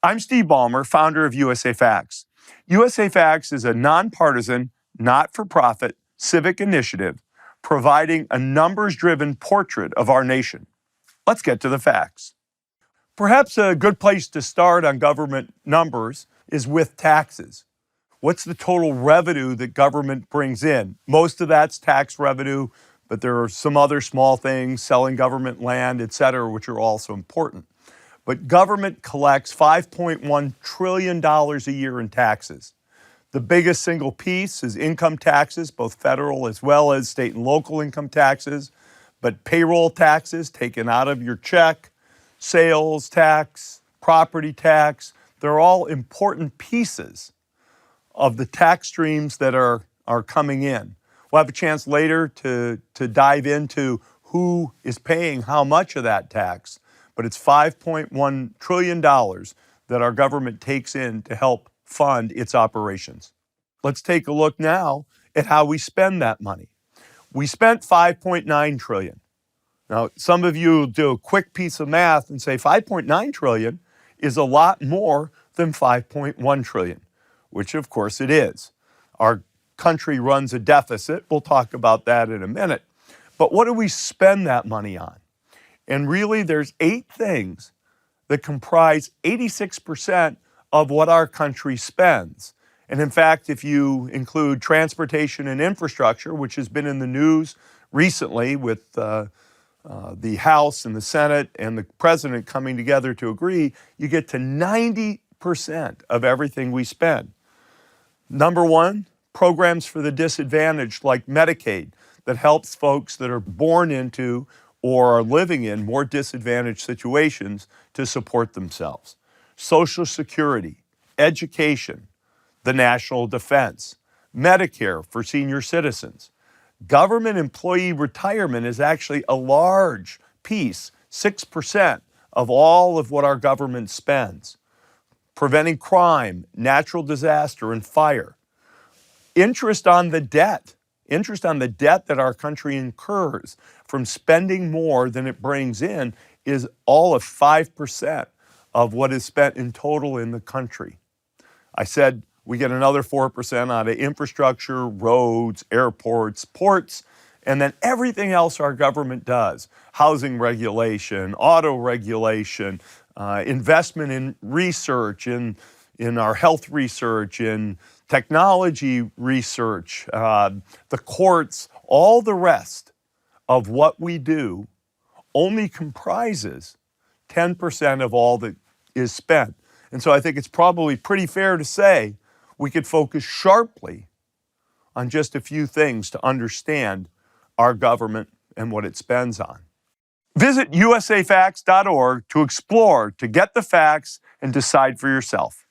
I'm Steve Ballmer, founder of USAFacts. USAFacts is a nonpartisan, not-for-profit civic initiative providing a numbers-driven portrait of our nation. Let's get to the facts. Perhaps a good place to start on government numbers is with taxes. What's the total revenue that government brings in? Most of that's tax revenue, but there are some other small things, selling government land, et cetera, which are also important. But government collects $5.1 trillion a year in taxes. The biggest single piece is income taxes, both federal as well as state and local income taxes, but payroll taxes taken out of your check, sales tax, property tax, they're all important pieces of the tax streams that are coming in. We'll have a chance later to dive into who is paying how much of that tax, but it's $5.1 trillion that our government takes in to help fund its operations. Let's take a look now at how we spend that money. We spent $5.9 trillion. Now, some of you will do a quick piece of math and say $5.9 trillion is a lot more than $5.1 trillion, which of course it is. Our country runs a deficit. We'll talk about that in a minute. But what do we spend that money on? And really, there's 8 things that comprise 86% of what our country spends. And in fact, if you include transportation and infrastructure, which has been in the news recently with the House and the Senate and the President coming together to agree, you get to 90% of everything we spend. Number one, programs for the disadvantaged like Medicaid that helps folks that are born into or are living in more disadvantaged situations to support themselves. Social Security, education, the national defense, Medicare for senior citizens. Government employee retirement is actually a large piece, 6% of all of what our government spends. Preventing crime, natural disaster, and fire. Interest on the debt that our country incurs from spending more than it brings in is all of 5% of what is spent in total in the country. I said we get another 4% out of infrastructure, roads, airports, ports, and then everything else our government does. Housing regulation, auto regulation, investment in research, in our health research, in technology research, the courts, all the rest of what we do only comprises 10% of all that is spent. And so I think it's probably pretty fair to say we could focus sharply on just a few things to understand our government and what it spends on. Visit usafacts.org to explore, to get the facts, and decide for yourself.